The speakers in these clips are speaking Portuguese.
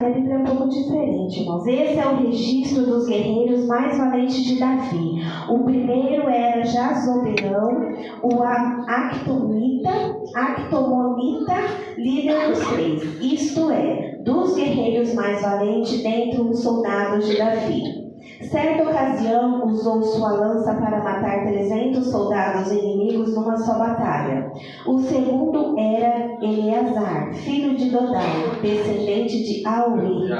A Bíblia é um pouco diferente, irmãos. Esse é o registro dos guerreiros mais valentes de Davi. O primeiro era Jazobeão, o Actomonita, líder dos 3. Isto é, dos guerreiros mais valentes dentre os soldados de Davi. Certa ocasião, usou sua lança para matar 300 soldados inimigos numa só batalha. O segundo era Eleazar, filho de Dodai, descendente de Auri.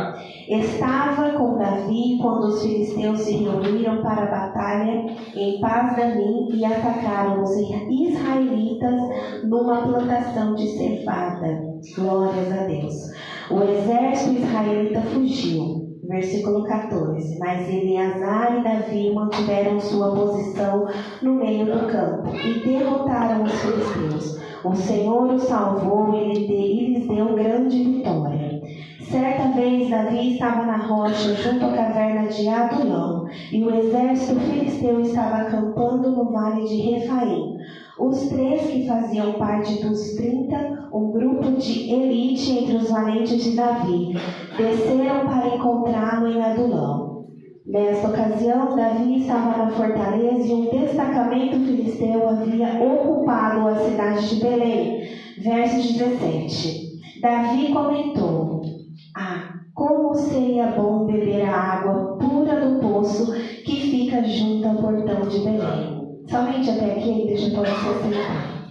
Estava com Davi quando os filisteus se reuniram para a batalha em Pas-damim e atacaram os israelitas numa plantação de cevada. Glórias a Deus. O exército israelita fugiu. Versículo 14. Mas Eleazar e Davi mantiveram sua posição no meio do campo e derrotaram os filisteus. O Senhor os salvou e lhes deu grande vitória. Certa vez Davi estava na rocha junto à caverna de Adulão e o exército filisteu estava acampando no vale de Refaim. Os 3 que faziam parte dos 30, um grupo de elite entre os valentes de Davi, desceram para encontrá-lo em Adulão. Nesta ocasião, Davi estava na fortaleza e um destacamento filisteu havia ocupado a cidade de Belém. Verso 17. Davi comentou: como seria bom beber a água pura do poço que fica junto ao portão de Belém. Somente até aqui, a igreja pode se sentar.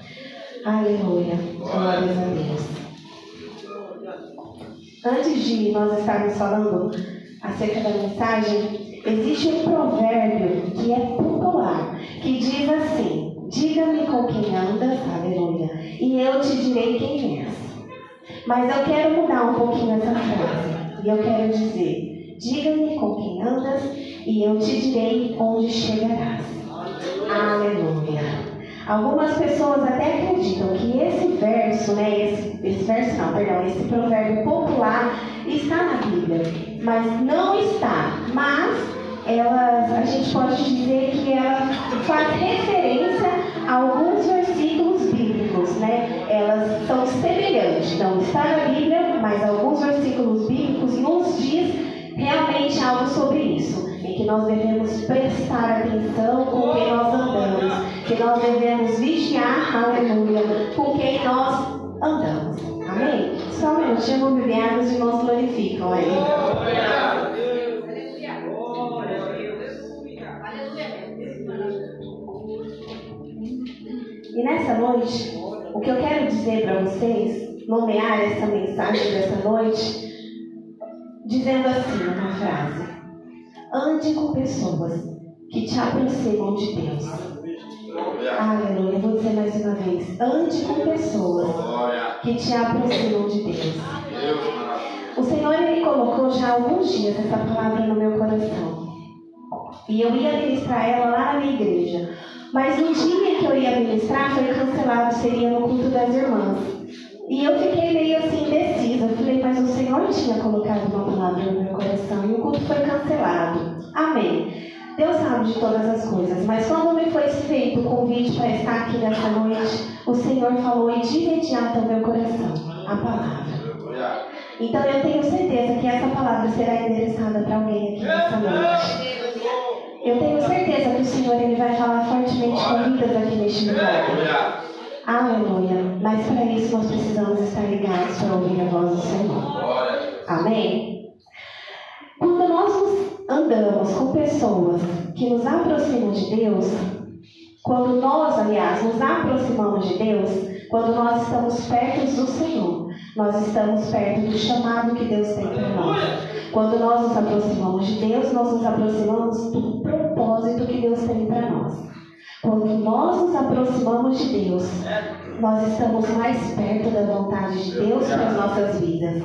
Aleluia. Glórias a Deus. Antes de nós estarmos falando acerca da mensagem, existe um provérbio que é popular, que diz assim: diga-me com quem andas, aleluia, e eu te direi quem és. Mas eu quero mudar um pouquinho essa frase, e eu quero dizer: diga-me com quem andas, e eu te direi onde chegarás. Aleluia. Algumas pessoas até acreditam que esse verso, esse provérbio popular está na Bíblia, mas não está. Mas a gente pode dizer que ela faz referência a alguns versículos bíblicos, né? Elas são semelhantes, não está na Bíblia, mas alguns versículos bíblicos nos diz realmente algo sobre isso, em que nós devemos prestar atenção com quem nós andamos, que nós devemos vigiar, aleluia, com quem nós andamos. Amém? Só um minutinho, vou beber água, os irmãos glorificam aí. E nessa noite, o que eu quero dizer para vocês, nomear essa mensagem dessa noite, dizendo assim uma frase: ande com pessoas que te aproximam de Deus. Aleluia. Vou dizer mais uma vez: ande com pessoas que te aproximam de Deus. O Senhor, Ele colocou já há alguns dias essa palavra no meu coração. E eu ia ministrar ela lá na minha igreja. Mas no dia que eu ia ministrar, foi cancelado, seria no culto das irmãs. E eu fiquei meio assim indecisa. Eu falei, mas o Senhor tinha colocado uma palavra no meu coração e o culto foi cancelado. Amém. Deus sabe de todas as coisas, mas quando me foi feito o convite para estar aqui nessa noite, o Senhor falou e de imediato ao meu coração a palavra. Então eu tenho certeza que essa palavra será endereçada para alguém aqui nessa noite. Eu tenho certeza que o Senhor Ele vai falar fortemente com vidas aqui neste lugar. Aleluia. Mas para isso nós precisamos estar ligados para ouvir a voz do Senhor. Amém? Quando nós andamos com pessoas que nos aproximam de Deus, quando nós, aliás, nos aproximamos de Deus, quando nós estamos perto do Senhor, nós estamos perto do chamado que Deus tem para nós. Quando nós nos aproximamos de Deus, nós nos aproximamos do propósito que Deus tem para nós. Quando nós nos aproximamos de Deus, nós estamos mais perto da vontade de Deus para as nossas vidas.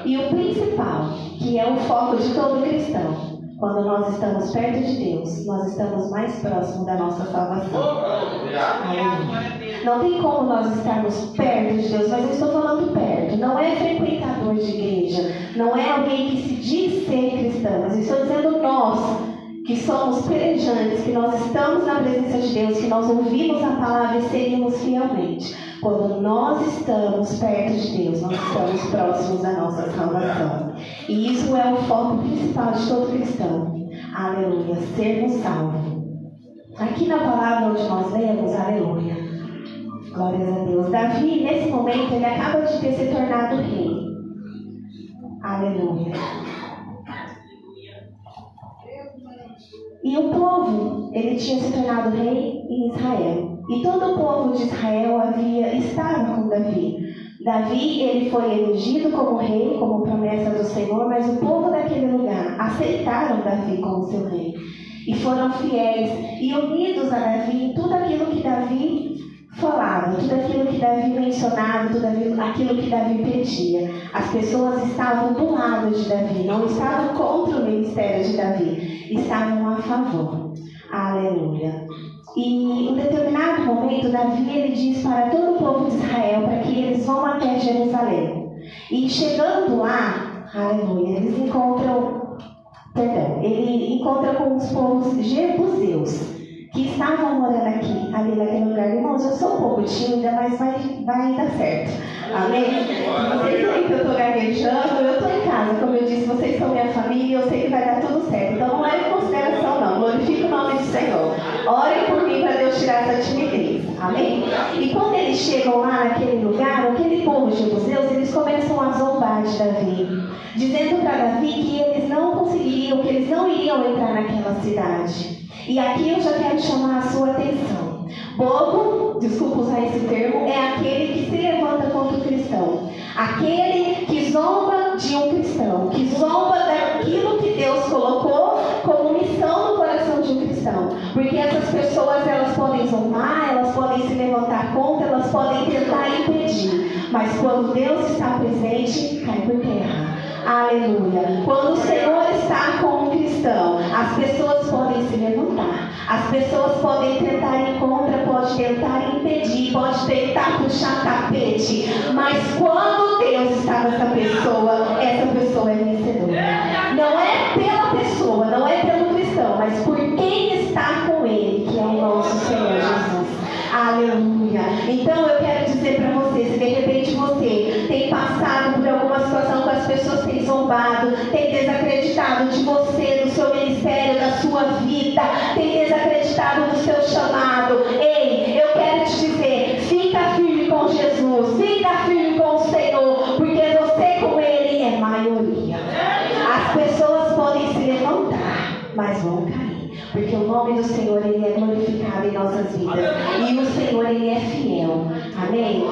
E o principal, que é o foco de todo cristão, quando nós estamos perto de Deus, nós estamos mais próximos da nossa salvação. Não tem como nós estarmos perto de Deus, mas eu estou falando perto. Não é frequentador de igreja, não é alguém que se diz ser cristão, mas eu estou dizendo nós, que somos pelejantes, que nós estamos na presença de Deus, que nós ouvimos a palavra e seguimos fielmente. Quando nós estamos perto de Deus, nós estamos próximos da nossa salvação. E isso é o foco principal de todo cristão. Aleluia, sermos salvos. Aqui na palavra onde nós lemos, aleluia, glórias a Deus. Davi, nesse momento, ele acaba de ter se tornado rei. Aleluia. E o povo, ele tinha se tornado rei em Israel. E todo o povo de Israel estava com Davi. Davi, ele foi elegido como rei, como promessa do Senhor, mas o povo daquele lugar aceitaram Davi como seu rei. E foram fiéis e unidos a Davi em tudo aquilo que Davi falava, tudo aquilo que Davi mencionava, tudo aquilo que Davi pedia. As pessoas estavam do lado de Davi, não estavam contra o ministério de Davi, estavam a favor. Aleluia. E em determinado momento, Davi ele diz para todo o povo de Israel para que eles vão até Jerusalém. E chegando lá, aleluia, ele encontra com os povos jebuseus, que estavam morando ali naquele lugar. Irmãos, eu sou um pouco tímida, mas vai dar certo. Amém? Vocês veem que eu estou gaguejando, eu estou em casa, como eu disse, vocês são minha família, eu sei que vai dar tudo certo. Então não leve em consideração não, glorifique o nome do Senhor. Orem por mim para Deus tirar essa timidez. Amém? E quando eles chegam lá naquele lugar, aquele povo jebuseus, eles começam a zombar de Davi, dizendo para Davi que eles não conseguiriam, que eles não iriam entrar naquela cidade. E aqui eu já quero chamar a sua atenção. Bobo, desculpa usar esse termo, é aquele que se levanta contra o cristão. Aquele que zomba de um cristão, que zomba daquilo que Deus colocou como missão no coração de um cristão. Porque essas pessoas, elas podem zombar, elas podem se levantar contra, elas podem tentar impedir. Mas quando Deus está presente, cai por terra. Aleluia. Quando o Senhor está com um cristão, as pessoas podem se levantar, as pessoas podem tentar ir contra, pode tentar impedir, pode tentar puxar tapete, mas quando Deus está nessa pessoa, essa pessoa é vencedora. Não é pela pessoa, não é pelo cristão, mas por quem está com ele, que é o nosso Senhor Jesus. Aleluia. Então eu quero dizer para você, se de repente você tem passado por alguma situação que as pessoas têm zombado, têm desacreditado de você, do seu ministério, da sua vida, têm desacreditado do seu chamado, ei, eu quero te dizer, fica firme com Jesus, fica firme com o Senhor, porque você com ele é maioria. As pessoas podem se levantar, mas vão cair. Porque o nome do Senhor, ele é glorificado em nossas vidas. E o Senhor, ele é fiel. Amém?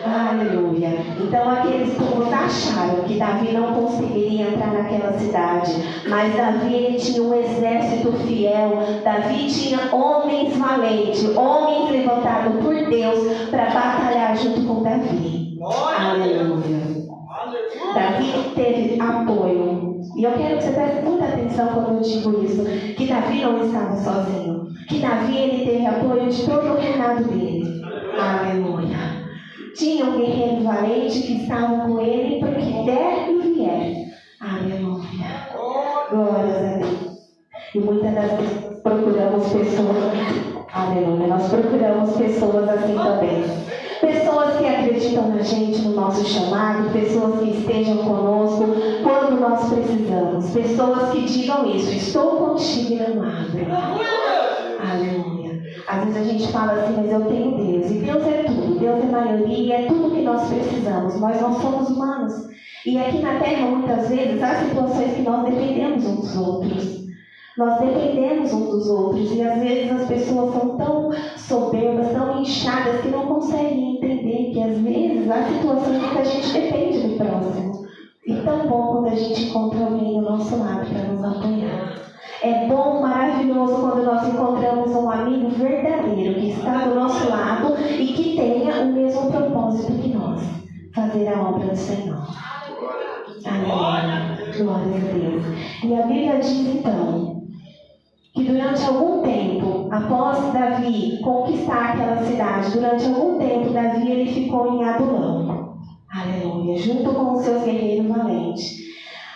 Aleluia. Então aqueles povos acharam que Davi não conseguiria entrar naquela cidade. Mas Davi, ele tinha um exército fiel. Davi tinha homens valentes, homens levantados por Deus para batalhar junto com Davi. Aleluia. Davi teve apoio. E eu quero que você preste muita atenção quando eu digo isso, que Davi não estava sozinho, que Davi ele teve apoio de todo o reinado dele. Aleluia. Tinha um guerreiro valente que estava com ele para que der e vier. Aleluia. Glórias a Deus. E muitas das vezes procuramos pessoas, aleluia, nós procuramos pessoas assim também. Pessoas que acreditam na gente, no nosso chamado, pessoas que estejam conosco quando nós precisamos, pessoas que digam isso, estou contigo e não abro. Aleluia. Às vezes a gente fala assim, mas eu tenho Deus, e Deus é tudo, Deus é maioria, é tudo que nós precisamos, nós não somos humanos. E aqui na Terra, muitas vezes, há situações que nós dependemos uns dos outros. Nós dependemos uns dos outros e às vezes as pessoas são tão soberbas, tão inchadas que não conseguem entender que às vezes há situações em que a gente depende do próximo. E tão bom quando a gente encontra alguém do nosso lado para nos apoiar. É bom, maravilhoso quando nós encontramos um amigo verdadeiro que está do nosso lado e que tenha o mesmo propósito que nós, fazer a obra do Senhor. Amém. Glória a Deus. E a Bíblia diz então que durante algum tempo, após Davi conquistar aquela cidade, durante algum tempo Davi ele ficou em Adulão. Aleluia. Junto com os seus guerreiros valentes.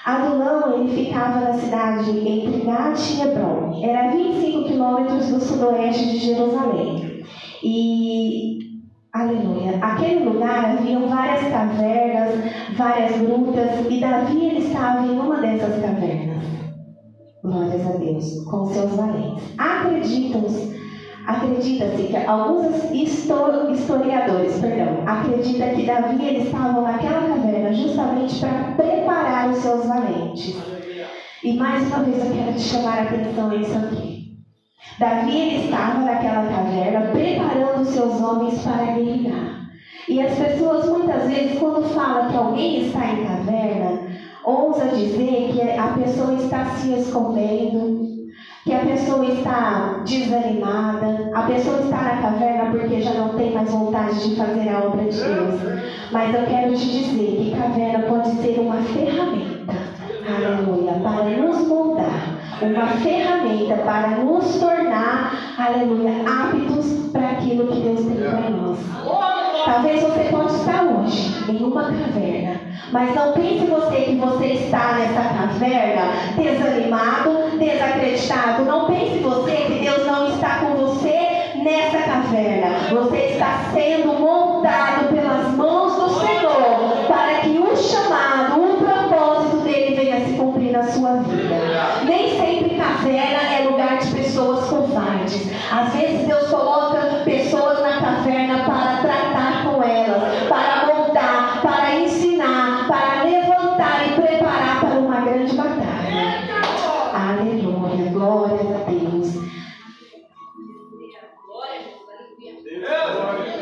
Adulão, ele ficava na cidade entre Gate e Hebron. Era 25 quilômetros do sudoeste de Jerusalém. E, aleluia, aquele lugar havia várias cavernas, várias grutas, e Davi ele estava em uma dessas cavernas. Glórias a Deus, com seus valentes. Acredita-se que alguns historiadores acreditam que Davi ele estava naquela caverna justamente para preparar os seus valentes. E mais uma vez eu quero te chamar a atenção a isso aqui. Davi ele estava naquela caverna preparando os seus homens para guerrear. E as pessoas muitas vezes quando falam que alguém está em caverna, ousa dizer que a pessoa está se escondendo, que a pessoa está desanimada, a pessoa está na caverna porque já não tem mais vontade de fazer a obra de Deus. Mas eu quero te dizer que caverna pode ser uma ferramenta, aleluia, para nos moldar, uma ferramenta para nos tornar, aleluia, aptos para aquilo que Deus tem para nós. Talvez você pode estar hoje em uma caverna, mas não pense você que você está nessa caverna desanimado, desacreditado. Não pense você que Deus não está com você nessa caverna. Você está sendo moldado pelas mãos do Senhor para que o chamado, o propósito dele venha se cumprir na sua vida. Nem sempre caverna é lugar de pessoas covardes. Às vezes Deus coloca pessoas na caverna para tratar com elas, para moldar, para ensinar, para levantar e preparar para uma grande batalha. Aleluia, glórias a Deus.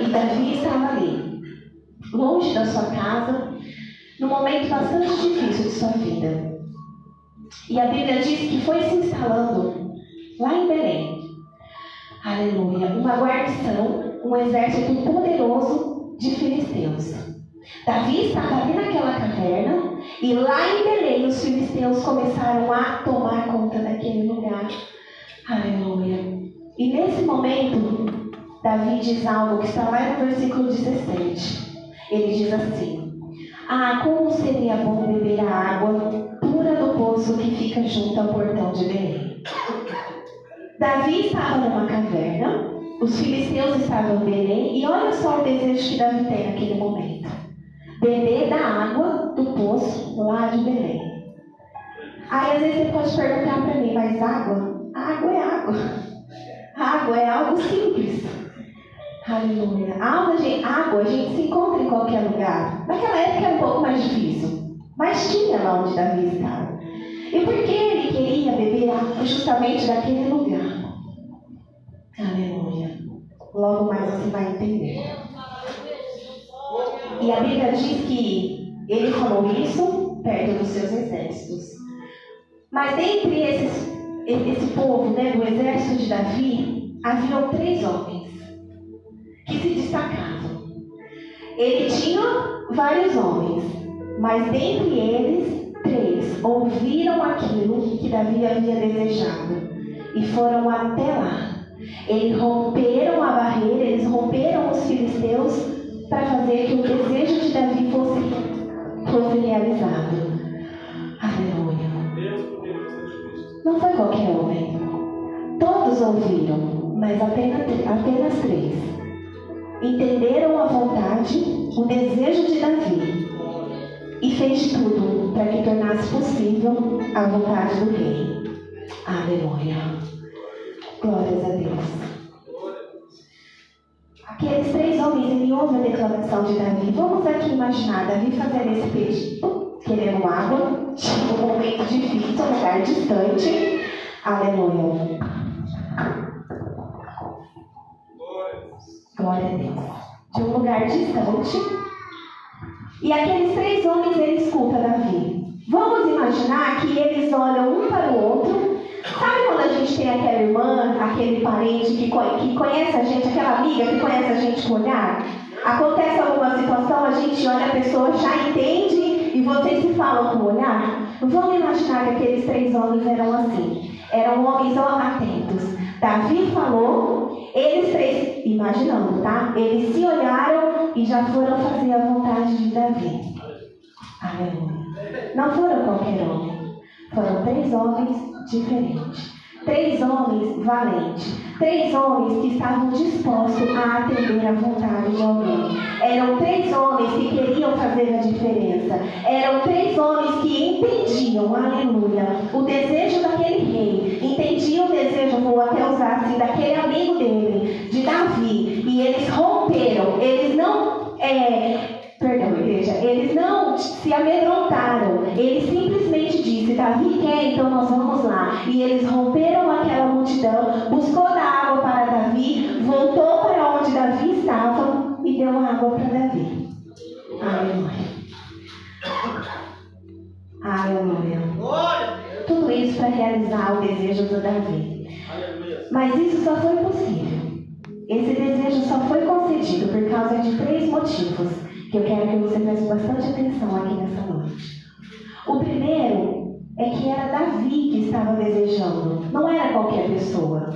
E Davi estava ali, longe da sua casa, num momento bastante difícil de sua vida. E a Bíblia diz que foi se instalando lá em Belém. Aleluia, uma guarnição, um exército poderoso de filisteus. Davi estava ali naquela caverna e lá em Belém os filisteus começaram a tomar conta daquele lugar. Aleluia. E nesse momento, Davi diz algo que está lá no versículo 17. Ele diz assim: como seria bom beber a água pura do poço que fica junto ao portão de Belém. Davi estava numa caverna, os filisteus estavam em Belém, e olha só o desejo que Davi tem naquele momento: beber da água do poço lá de Belém. Aí às vezes você pode perguntar para mim, mas água? Água é água. Água é algo simples. Aleluia. Água a gente se encontra em qualquer lugar. Naquela época era um pouco mais difícil, mas tinha lá onde Davi estava. E por que ele queria beber água justamente daquele lugar? Aleluia. Logo mais você vai entender. E a Bíblia diz que ele falou isso perto dos seus exércitos. Mas dentre esse povo, do exército de Davi, haviam 3 homens que se destacavam. Ele tinha vários homens, mas dentre eles, 3 ouviram aquilo que Davi havia desejado e foram até lá. Eles romperam a barreira, eles romperam os filisteus para fazer que o desejo de Davi fosse realizado. Aleluia. Não foi qualquer homem. Todos ouviram, mas apenas 3 entenderam a vontade, o desejo de Davi e fez tudo para que tornasse possível a vontade do rei. Aleluia. Glórias a Deus. Aqueles 3 homens, ele ouve a declaração de Davi. Vamos aqui imaginar Davi fazendo esse pedido, querendo água, tinha um momento difícil, um lugar distante. Aleluia. Glória a Deus. De um lugar distante. E aqueles 3 homens, eles escutam Davi. Vamos imaginar que eles olham um para o outro. Sabe quando a gente tem aquela irmã, aquele parente que conhece a gente, aquela amiga que conhece a gente com o olhar? Acontece alguma situação, a gente olha, a pessoa já entende e vocês se falam com o olhar? Vamos imaginar que aqueles 3 homens eram assim. Eram homens atentos. Davi falou, eles 3, imaginando, tá? Eles se olharam e já foram fazer a vontade de Davi. Aleluia. Não foram qualquer homem. Foram 3 homens diferentes. 3 homens valentes. 3 homens que estavam dispostos a atender à vontade de alguém. Eram 3 homens que queriam fazer a diferença. Eram 3 homens que entendiam, aleluia, o desejo daquele rei. Entendiam o desejo, vou até usar assim, daquele amigo dele, de Davi. E eles romperam. Eles não... Perdão, igreja. Eles não se amedrontaram. Ele simplesmente disse: Davi quer, então nós vamos lá. E eles romperam aquela multidão, buscou da água para Davi, voltou para onde Davi estava e deu água para Davi. Aleluia. Aleluia. Tudo isso para realizar o desejo do Davi. Mas isso só foi possível. Esse desejo só foi concedido por causa de 3 motivos que eu quero que você preste bastante atenção aqui nessa noite. O primeiro é que era Davi que estava desejando, não era qualquer pessoa.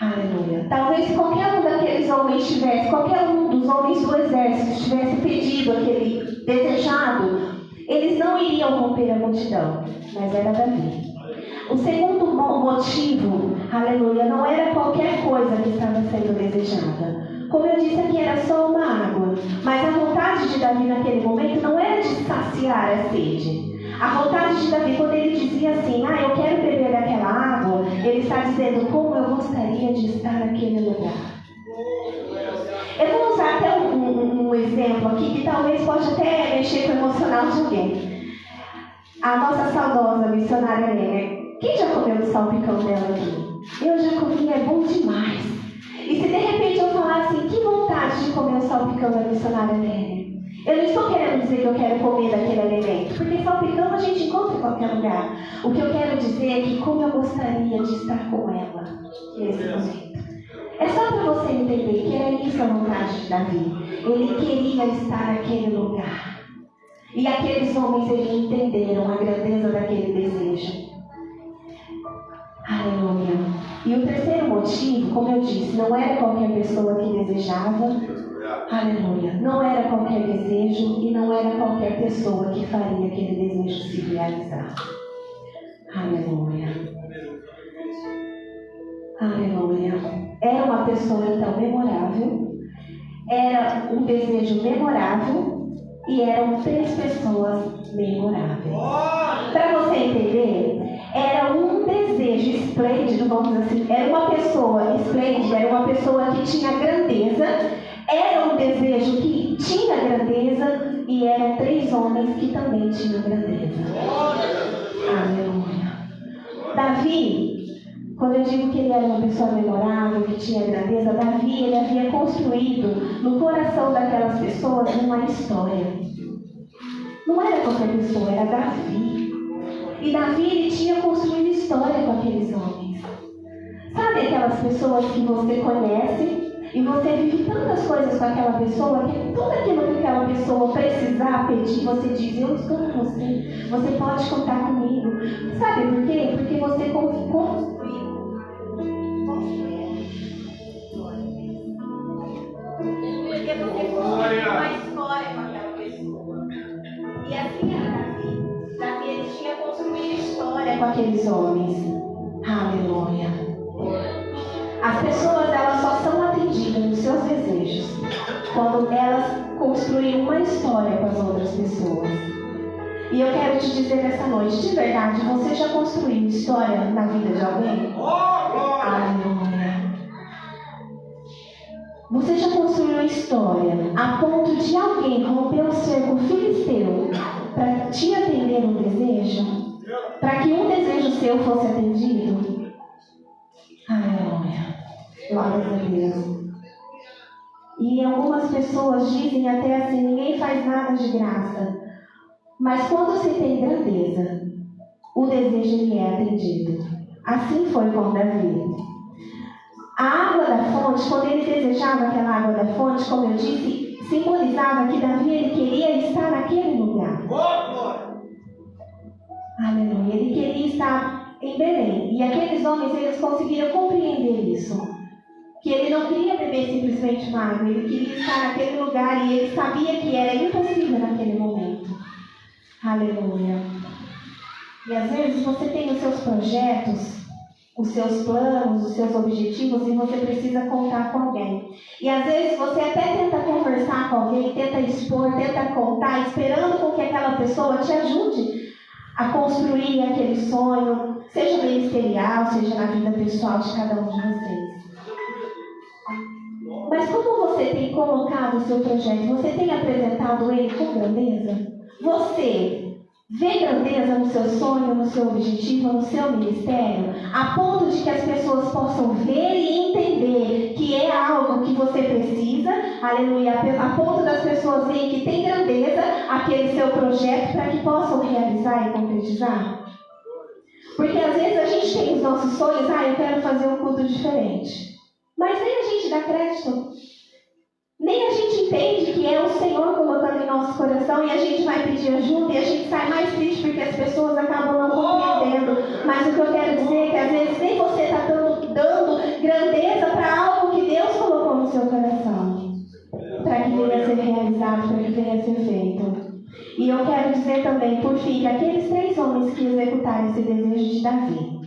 Aleluia. Talvez qualquer um daqueles homens tivesse, qualquer um dos homens do exército tivesse pedido aquele desejado, eles não iriam romper a multidão, mas era Davi. O segundo motivo, aleluia, não era qualquer coisa que estava sendo desejada. Como eu disse aqui, era só uma água. Mas a vontade de Davi naquele momento não era de saciar a sede. A vontade de Davi, quando ele dizia assim, eu quero beber daquela água, ele está dizendo, como eu gostaria de estar naquele lugar. Eu vou usar até um exemplo aqui, que talvez pode até mexer com o emocional de alguém. A nossa saudosa missionária Helena. Quem já comeu o salpicão dela aqui? Eu já comi, é bom demais. E se de repente eu falar assim, que vontade de comer o salpicão da missionária Helena? Eu não estou querendo dizer que eu quero comer daquele alimento, porque salpicão a gente encontra em qualquer lugar. O que eu quero dizer é que como eu gostaria de estar com ela nesse momento. É só para você entender que era isso a vontade de Davi. Ele queria estar naquele lugar. E aqueles homens, eles entenderam a grandeza daquele desejo. Aleluia. E o terceiro motivo, como eu disse, não era qualquer pessoa que desejava. Aleluia. Não era qualquer desejo e não era qualquer pessoa que faria aquele desejo se realizar. Aleluia. Aleluia. Era uma pessoa então memorável. Era um desejo memorável. E eram 3 pessoas memoráveis. Para você entender, era um desejo esplêndido, vamos dizer assim. Era uma pessoa esplêndida, era uma pessoa que tinha grandeza. Era um desejo que tinha grandeza. E eram 3 homens que também tinham grandeza. Aleluia. Davi, quando eu digo que ele era uma pessoa memorável, que tinha grandeza, Davi, ele havia construído no coração daquelas pessoas uma história. Não era qualquer pessoa, era Davi. E Davi, ele tinha construído história com aqueles homens. Sabe aquelas pessoas que você conhece e você vive tantas coisas com aquela pessoa que tudo aquilo que aquela pessoa precisar pedir, você diz, eu estou com você, você pode contar comigo. Sabe por quê? Porque você construiu. Porque você construiu uma história com aquela pessoa. E assim era Davi. Davi, ele tinha construído história com aqueles homens. Aleluia. As pessoas, elas só são atendidas nos seus desejos quando elas construíram uma história com as outras pessoas. E eu quero te dizer nessa noite, de verdade, você já construiu história na vida de alguém? Aleluia. Você já construiu história a ponto de alguém romper o cerco filisteu para te atender um desejo? Para que um desejo seu fosse atendido? Aleluia. Glória a Deus. E algumas pessoas dizem até assim, ninguém faz nada de graça. Mas quando se tem grandeza, o desejo ele é atendido. Assim foi com Davi. A água da fonte, quando ele desejava aquela água da fonte, como eu disse, simbolizava que Davi ele queria estar naquele lugar. Aleluia. Ele queria estar em Belém. E aqueles homens, eles conseguiram compreender isso. Que ele não queria beber simplesmente uma água, ele queria estar naquele lugar e ele sabia que era impossível naquele momento. Aleluia. E às vezes você tem os seus projetos, os seus planos, os seus objetivos, e você precisa contar com alguém. E às vezes você até tenta conversar com alguém, tenta expor, tenta contar, esperando com que aquela pessoa te ajude a construir aquele sonho, seja ministerial, seja na vida pessoal de cada um de vocês. Mas como você tem colocado o seu projeto, você tem apresentado ele com grandeza? Você vê grandeza no seu sonho, no seu objetivo, no seu ministério, a ponto de que as pessoas possam ver e entender que é algo que você precisa, aleluia, a ponto das pessoas verem que tem grandeza aquele seu projeto para que possam realizar e concretizar? Porque às vezes a gente tem os nossos sonhos, eu quero fazer um culto diferente, mas nem a gente dá crédito. Nem a gente entende que é o Senhor colocando em nosso coração e a gente vai pedir ajuda e a gente sai mais triste porque as pessoas acabam não compreendendo. Mas o que eu quero dizer é que às vezes nem você está dando grandeza para algo que Deus colocou no seu coração, para que venha a ser realizado, para que venha a ser feito. E eu quero dizer também, por fim, que aqueles 3 homens que executaram esse desejo de Davi,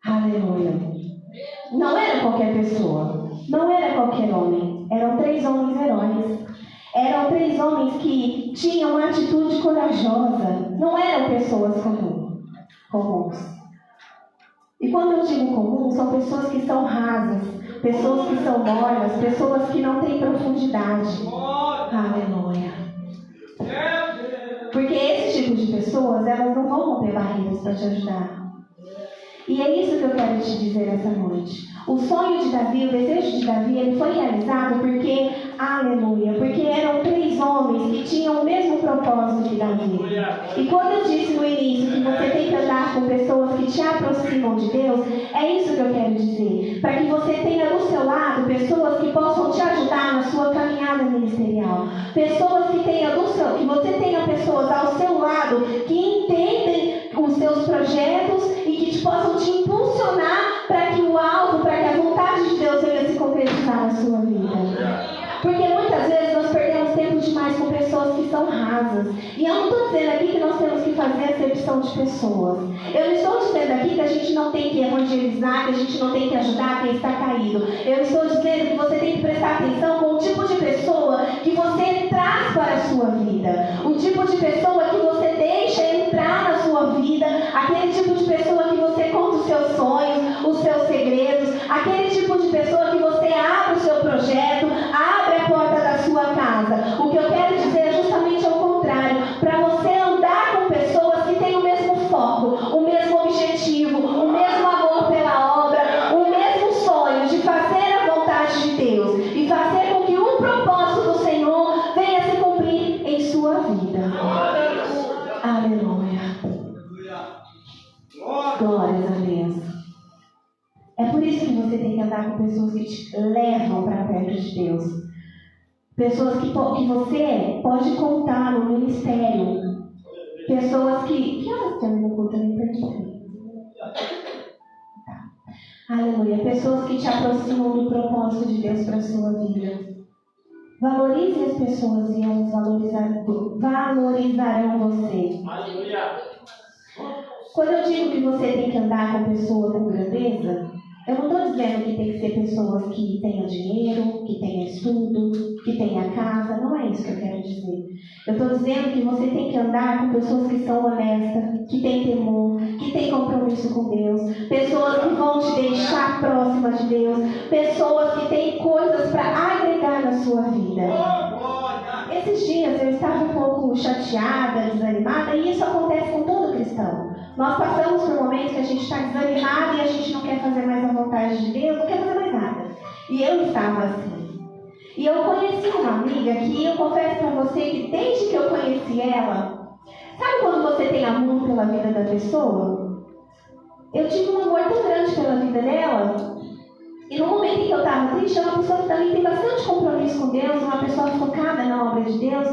aleluia, não era qualquer pessoa, não era qualquer homem, eram 3 homens heróis, eram 3 homens que tinham uma atitude corajosa, não eram pessoas comuns. E quando eu digo comum, são pessoas que são rasas, pessoas que são mornas, pessoas que não têm profundidade. Aleluia. Porque esse tipo de pessoas, elas não vão romper barreiras para te ajudar. E é isso que eu quero te dizer essa noite. O sonho de Davi, o desejo de Davi, ele foi realizado porque, aleluia, porque eram 3 homens que tinham o mesmo propósito que Davi. E quando eu disse no início que você tem que andar com pessoas que te aproximam de Deus, é isso que eu quero dizer. Para que você tenha do seu lado pessoas que possam te ajudar na sua caminhada ministerial. Pessoas que você tenha pessoas ao seu lado que entendem os seus projetos e que te possam te impulsionar para que o alvo, para que a vontade de Deus venha se concretizar na sua vida. Porque muitas vezes nós perdemos tempo demais com pessoas que são rasas. E eu não estou dizendo aqui que nós temos que fazer acepção de pessoas. Eu não estou dizendo aqui que a gente não tem que evangelizar, que a gente não tem que ajudar quem está caído. Eu estou dizendo que você tem que prestar atenção com o tipo de pessoa que você traz para a sua vida. O tipo de pessoa que você deixa entrar na sua vida. Aquele tipo de pessoa que você conta os seus sonhos, os seus segredos. Aquele tipo de pessoa que você abre o seu projeto, abre a porta da sua casa. O que eu quero dizer é justamente ao contrário. Para você andar com pessoas que têm o mesmo foco, o mesmo objetivo, o mesmo amor pela obra, o mesmo sonho de fazer a vontade de Deus e fazer com que o propósito do Senhor venha se cumprir em sua vida. Aleluia. Glórias a Deus. É por isso que você tem que andar com pessoas que te levam para perto de Deus. Pessoas que você pode contar no ministério. Pessoas que horas termina o culto? Eu nem perguntei. Aleluia. Pessoas que te aproximam do propósito de Deus para a sua vida. Valorize as pessoas e elas valorizarão você. Aleluia. Quando eu digo que você tem que andar com pessoas com grandeza, eu não estou dizendo que tem que ser pessoas que tenham dinheiro, que tenham estudo, que tenham casa. Não é isso que eu quero dizer. Eu estou dizendo que você tem que andar com pessoas que são honestas, que têm temor, que têm compromisso com Deus. Pessoas que vão te deixar próxima de Deus. Pessoas que têm coisas para agregar na sua vida. Esses dias eu estava um pouco chateada, desanimada, e isso acontece com todo cristão. Nós passamos por momentos que a gente está desanimado e a gente não quer fazer mais a vontade de Deus, não quer fazer mais nada. E eu estava assim. E eu conheci uma amiga que eu confesso para você que desde que eu conheci ela, sabe quando você tem amor pela vida da pessoa? Eu tive um amor tão grande pela vida dela. E no momento em que eu estava triste, é uma pessoa que também tem bastante compromisso com Deus, uma pessoa focada na obra de Deus.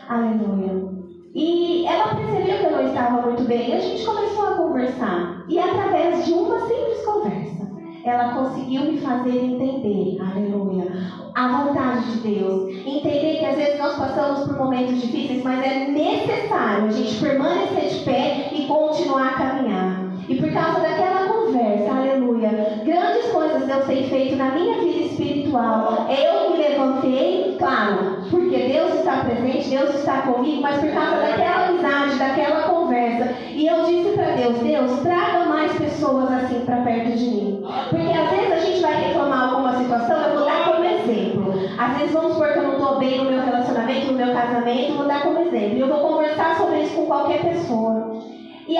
Aleluia. E ela percebeu que eu não estava muito bem. E a gente começou a conversar. E através de uma simples conversa, ela conseguiu me fazer entender, aleluia, a vontade de Deus. Entender que às vezes nós passamos por momentos difíceis, mas é necessário a gente permanecer de pé e continuar a caminhar. E por causa daquela conversa, aleluia, grandes coisas Deus tem feito na minha vida espiritual. Eu me levantei, claro, porque Deus está presente, Deus está comigo, mas por causa daquela amizade, daquela conversa. E eu disse para Deus, Deus, traga mais pessoas assim para perto de mim. Porque às vezes a gente vai reclamar alguma situação, eu vou dar como exemplo. Às vezes vamos supor que eu não estou bem no meu relacionamento, no meu casamento, vou dar como exemplo. E eu vou conversar sobre isso com qualquer pessoa. E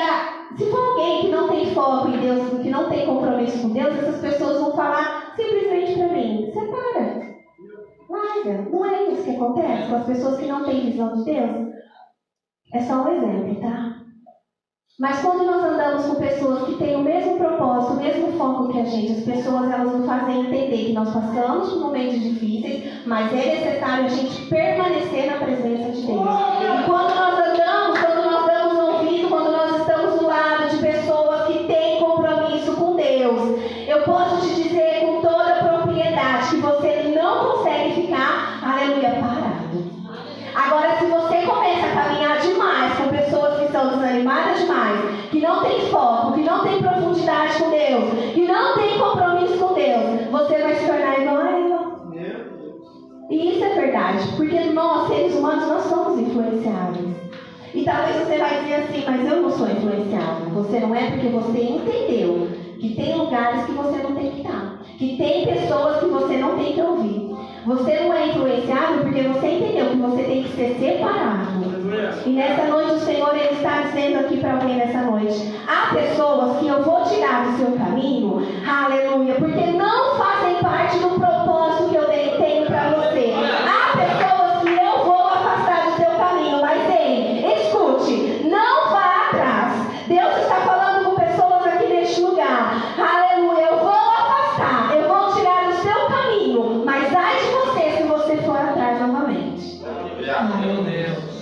se for alguém que não tem foco em Deus, que não tem compromisso com Deus, essas pessoas vão falar simplesmente para mim, separa, larga. Não é isso que acontece com as pessoas que não têm visão de Deus? É só um exemplo, tá? Mas quando nós andamos com pessoas que têm o mesmo propósito, o mesmo foco que a gente, as pessoas elas nos fazem entender que nós passamos por momentos difíceis, mas é necessário a gente permanecer na presença de Deus. E quando nós andamos, quando nós damos ouvido, quando nós estamos do lado de pessoas que têm compromisso com Deus, eu posso te dizer com toda a propriedade que você não consegue ficar, aleluia, parado. Agora, se você começa a caminhar demais com pessoas que são desanimadas demais, que não tem foco, que não tem profundidade com Deus, que não tem compromisso com Deus, você vai se tornar igual a ela. E isso é verdade, porque nós, seres humanos, nós somos influenciáveis. E talvez você vai dizer assim, mas eu não sou influenciável. Você não é porque você entendeu que tem lugares que você não tem que estar, que tem pessoas que você não tem que ouvir. Você não é influenciável porque você entendeu que você tem que ser separado. E nessa noite o Senhor ele está dizendo aqui para alguém nessa noite: há pessoas que eu vou tirar do seu caminho, aleluia, porque não fazem parte do propósito que eu tenho para você. Há pessoas que eu vou afastar do seu caminho, mas ei, escute, não vá atrás. Deus está falando com pessoas aqui neste lugar, aleluia, eu vou afastar, eu vou tirar do seu caminho, mas ai de você se você for atrás novamente. Meu Deus.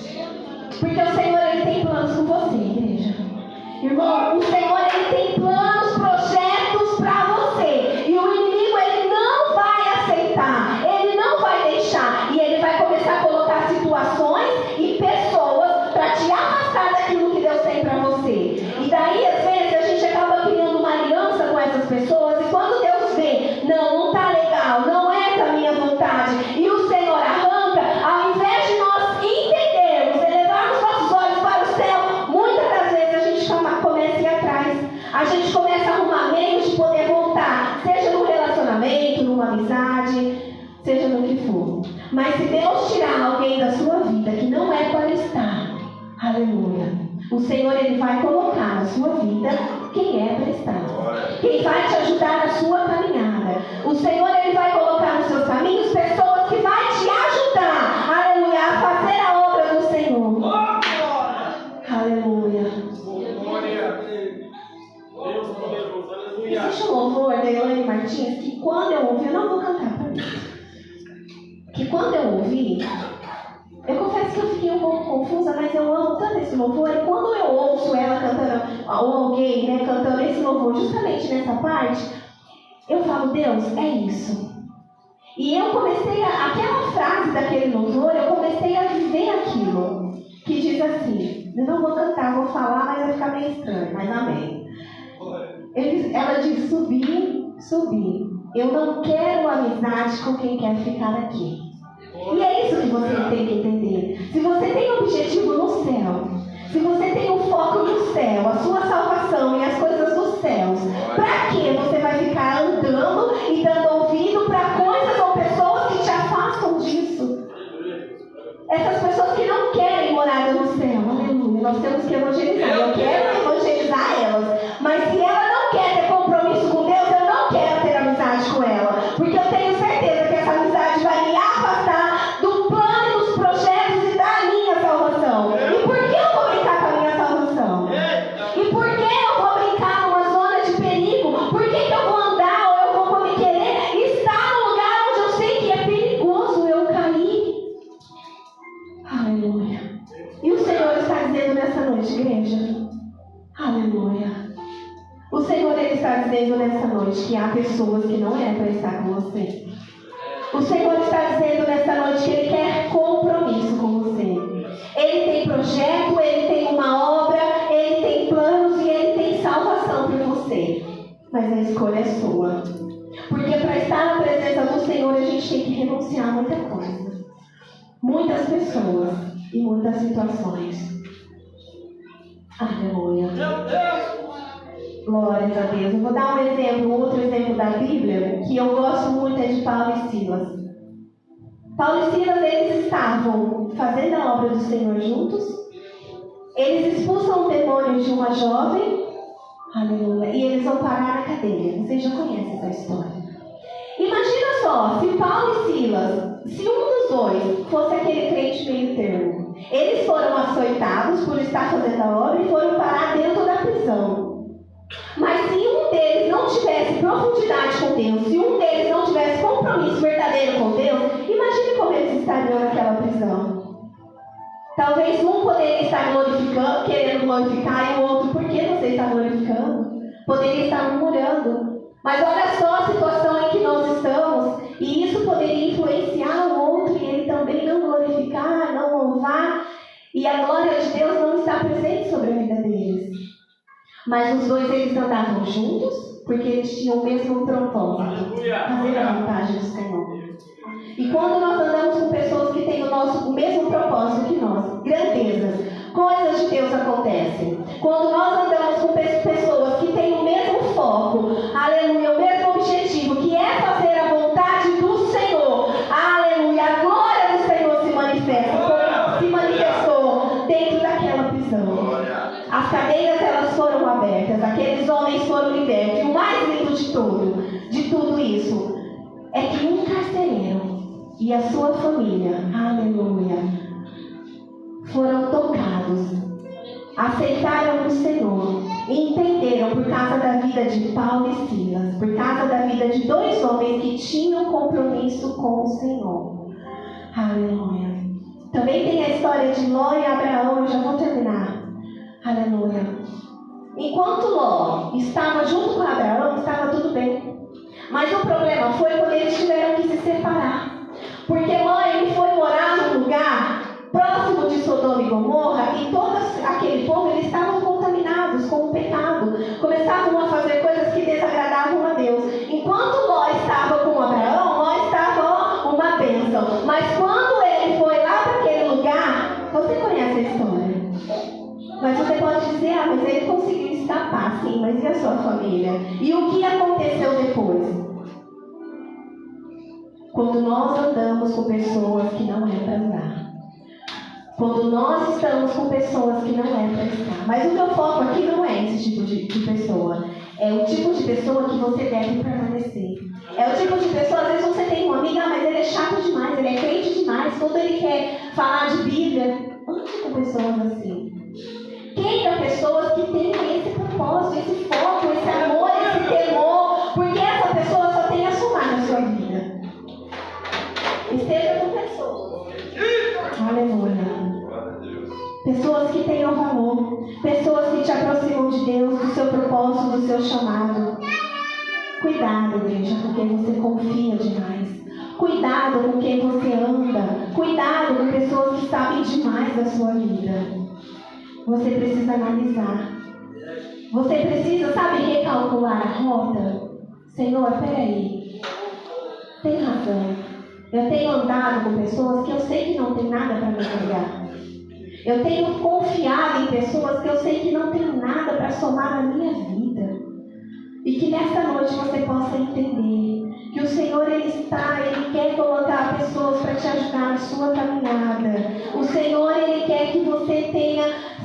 Porque o Senhor ele tem planos com você, igreja. Irmão, o Senhor ele tem planos, projetos para você. E o inimigo ele não vai aceitar, ele não vai deixar. E ele vai começar a colocar situações e pessoas para te afastar daquilo que Deus tem para você. E daí às vezes a gente acaba criando uma aliança com essas pessoas. E quando Deus vê, não está legal, não é da minha vontade, e o Senhor arranca, ao invés de nós entendermos, elevarmos nossos olhos para o céu, muitas das vezes a gente começa a ir atrás. A gente começa a arrumar meios de poder voltar, seja no relacionamento, numa amizade, seja no que for. Mas se Deus tirar alguém da sua vida que não é para estar, aleluia, o Senhor ele vai colocar na sua vida quem é para estar, quem vai te ajudar na sua caminhada. O Senhor ele vai colocar nos seus caminhos pessoas que vai te ajudar, aleluia, a fazer a obra do Senhor. Aleluia. Existe um louvor da Elaine Martins que quando eu ouvi, eu não vou cantar para mim, que quando eu ouvi, eu confesso que eu fiquei um pouco confusa, mas eu amo tanto esse louvor. E quando eu ouço ela cantando, ou alguém, né, cantando esse louvor justamente nessa parte, eu falo, Deus, é isso. E eu comecei aquela frase daquele louvor, eu comecei a viver aquilo, que diz assim, eu não vou cantar, vou falar, mas vai ficar meio estranho, mas amém. Ela diz, subir. Eu não quero amizade com quem quer ficar aqui. E é isso que você tem que entender. Se você tem um objetivo no céu, se você tem um foco no céu, a sua salvação e as coisas dos céus, para que você vai ficar andando e dando ouvido para coisas ou pessoas que te afastam disso? Essas pessoas que não querem morada no céu, aleluia, nós temos que evangelizar. Eu quero evangelizar elas, mas se ela não quer ter compromisso com Deus, eu não quero ter amizade com ela, porque eu tenho certeza que essa amizade vai me afastar do plano e dos projetos e da minha salvação. E por que eu vou brincar com a minha salvação? E por que eu vou brincar numa zona de perigo? Por que eu vou andar ou eu vou querer estar no lugar onde eu sei que é perigoso eu cair? Aleluia. E o Senhor está dizendo nessa noite, igreja, aleluia, o Senhor ele Ele está dizendo nessa noite que há pessoas que não é para estar com você. O Senhor está dizendo nessa noite que Ele quer compromisso com você. Ele tem projeto, Ele tem uma obra, Ele tem planos e Ele tem salvação para você. Mas a escolha é sua. Porque para estar na presença do Senhor, a gente tem que renunciar a muita coisa. Muitas pessoas e muitas situações. Aleluia. Glórias a Deus. Eu vou dar um exemplo, outro exemplo da Bíblia, que eu gosto muito, é de Paulo e Silas. Paulo e Silas, eles estavam fazendo a obra do Senhor juntos. Eles expulsam o demônio de uma jovem. Aleluia. E eles vão parar na cadeia. Vocês já conhecem essa história. Imagina só, se Paulo e Silas, se um dos dois fosse aquele crente meio termo, eles foram açoitados por estar fazendo a obra e foram parar dentro da prisão. Mas se um deles não tivesse profundidade com Deus, se um deles não tivesse compromisso verdadeiro com Deus, imagine como eles estariam naquela prisão. Talvez um poderia estar glorificando, querendo glorificar, e o outro, por que você está glorificando? Poderia estar murmurando. Mas olha só a situação em que nós estamos, e isso poderia influenciar o outro, e ele também não glorificar, não louvar, e a glória de Deus não está presente sobre a vida deles. Mas os dois, eles andavam juntos, porque eles tinham o mesmo propósito, fazer a vontade do Senhor. E quando nós andamos com pessoas que têm o mesmo propósito que nós, grandezas, coisas de Deus acontecem. Quando nós andamos com pessoas que têm o mesmo foco, aleluia, o mesmo objetivo, que é fazer a vontade do Senhor, aleluia, a glória do Senhor se manifesta, como se manifestou dentro daquela prisão. As cadeias, elas foram abertas, aqueles homens foram libertos. E o mais lindo de tudo isso, é que um carcereiro e a sua família, aleluia, foram tocados, aceitaram o Senhor e entenderam, por causa da vida de Paulo e Silas, por causa da vida de dois homens que tinham compromisso com o Senhor. Aleluia. Também tem a história de Ló e Abraão, eu já vou terminar. Aleluia. Enquanto Ló estava junto com Abraão, estava tudo bem. Mas o problema foi quando eles tiveram que se separar. Porque Ló, ele foi morar num lugar próximo de Sodoma e Gomorra, e todo aquele povo, eles estavam contaminados com o pecado. Começavam a fazer coisas que desagradavam a Deus. Enquanto Ló estava com Abraão, Ló estava uma bênção. Mas quando ele foi lá para aquele lugar, você conhece a história. Mas você pode dizer, mas ele conseguiu escapar, sim, mas e a sua família? E o que aconteceu depois? Quando nós andamos com pessoas que não é para andar. Quando nós estamos com pessoas que não é para estar. Mas o meu foco aqui não é esse tipo de pessoa. É o tipo de pessoa que você deve permanecer. É o tipo de pessoa, às vezes você tem uma amiga, mas ele é chato demais, ele é crente demais, todo ele quer falar de Bíblia. Ande com pessoas assim. Queira pessoas que tenham esse propósito, esse foco, esse amor, esse temor, porque essa pessoa só tem a somar na sua vida. Esteja com pessoas. Aleluia. Pessoas que tenham valor, pessoas que te aproximam de Deus, do seu propósito, do seu chamado. Cuidado, igreja, com quem você confia demais. Cuidado com quem você anda. Cuidado com pessoas que sabem demais da sua vida. Você precisa analisar. Você precisa, sabe, recalcular a rota. Senhor, peraí. Tem razão. Eu tenho andado com pessoas que eu sei que não tem nada para me agregar. Eu tenho confiado em pessoas que eu sei que não tem nada para somar na minha vida. E que nesta noite você possa entender que o Senhor, Ele quer colocar pessoas para te ajudar na sua caminhada. O Senhor, Ele quer que você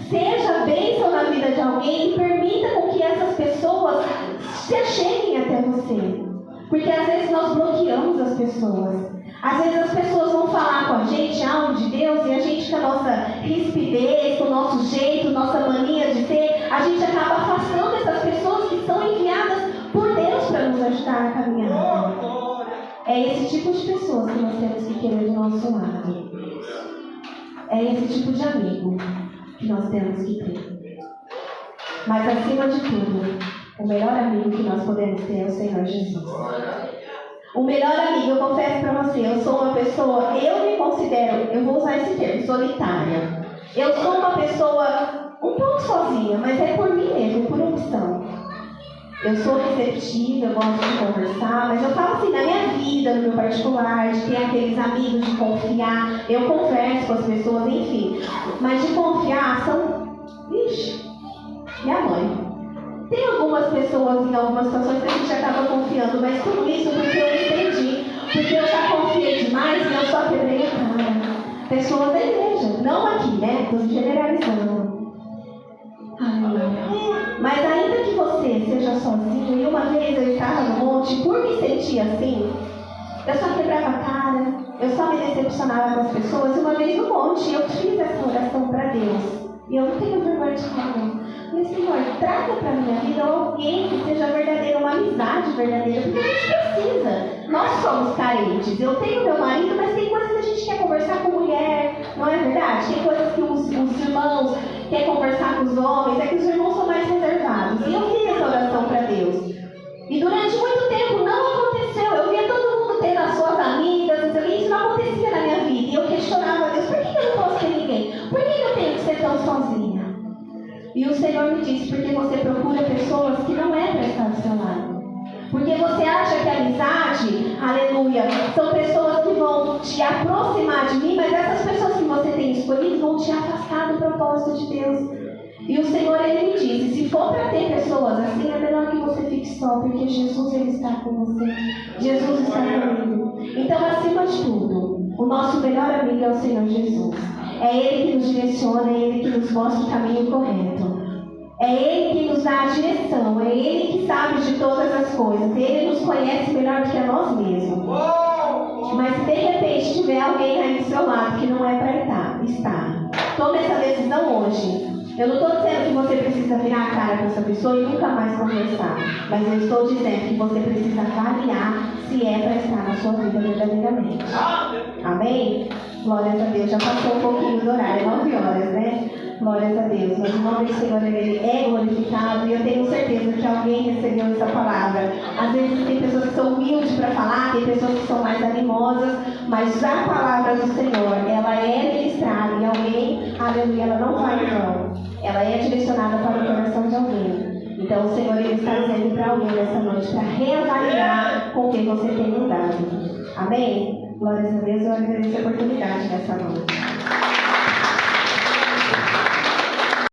seja bênção na vida de alguém e permita com que essas pessoas se acheguem até você. Porque às vezes nós bloqueamos as pessoas. Às vezes as pessoas vão falar com a gente algo de Deus e a gente, com a nossa rispidez, com o nosso jeito, nossa mania de ser, a gente acaba afastando essas pessoas que são enviadas por Deus para nos ajudar na caminhada. É esse tipo de pessoas que nós temos que querer do nosso lado. É esse tipo de amigo que nós temos que ter. Mas acima de tudo, O melhor amigo que nós podemos ter é o Senhor Jesus. O melhor amigo, eu confesso para você, eu sou uma pessoa, eu me considero, eu vou usar esse termo, solitária. Eu sou uma pessoa um pouco sozinha, mas é por mim mesmo, por opção. Eu sou receptiva, eu gosto de conversar, mas eu falo assim, na minha vida, no meu particular, de ter aqueles amigos, de confiar, eu converso com as pessoas, enfim. Mas de confiar são, minha mãe. Tem algumas pessoas em algumas situações que a gente acaba confiando, mas tudo isso porque eu entendi, porque eu já confiei demais e eu só quebrei a cara. Pessoas da igreja, não aqui, né? Estou generalizando. Aleluia. Mas ainda que você seja sozinho, e uma vez eu estava no monte, por me sentir assim, eu só quebrava a cara, eu só me decepcionava com as pessoas, e uma vez no monte eu fiz essa oração para Deus. E eu não tenho vergonha de falar. Mas, Senhor, traga para a minha vida alguém que seja verdadeiro, uma amizade verdadeira, porque a gente precisa. Nós somos carentes. Eu tenho meu marido, mas tem coisas que a gente quer conversar com mulher, não é verdade? Tem coisas que os irmãos querem conversar com os homens, é que os irmãos são mais reservados. E eu fiz essa oração para Deus. E durante muito tempo não aconteceu. Eu via todo mundo tendo as suas amigas, e isso não acontecia na minha vida. E eu questionava a Deus, por que eu não posso ter ninguém? Por que eu tenho que ser tão sozinha? E o Senhor me disse, porque você procura pessoas que não é para estar do seu lado. Porque você acha que a amizade, aleluia, são pessoas que vão te aproximar de mim, mas essas pessoas que você tem escolhido vão te afastar do propósito de Deus. E o Senhor, Ele me disse, se for para ter pessoas assim, é melhor que você fique só, porque Jesus, Ele está com você. Jesus está comigo. Então, acima de tudo, o nosso melhor amigo é o Senhor Jesus. É Ele que nos direciona, é Ele que nos mostra o caminho correto. É Ele que nos dá a direção, é Ele que sabe de todas as coisas. Ele nos conhece melhor do que a nós mesmos. Mas se de repente tiver alguém aí do seu lado que não é para estar, tome essa decisão hoje. Eu não estou dizendo que você precisa virar a cara para essa pessoa e nunca mais conversar. Mas eu estou dizendo que você precisa avaliar se é para estar na sua vida verdadeiramente. Amém? Glórias a Deus. Já passou um pouquinho do horário, 9 horas, né? Glórias a Deus. Mas o nome do Senhor, Ele é glorificado. E eu tenho certeza que alguém recebeu essa palavra. Às vezes tem pessoas que são humildes para falar, tem pessoas que são mais animosas. Mas a palavra do Senhor, ela é ministrada. E alguém, aleluia, ela não vai não. Ela é direcionada para o coração de alguém. Então o Senhor, Ele está dizendo para alguém nessa noite, para reavaliar com quem você tem andado. Amém? Glórias a Deus, eu agradeço a oportunidade nessa noite.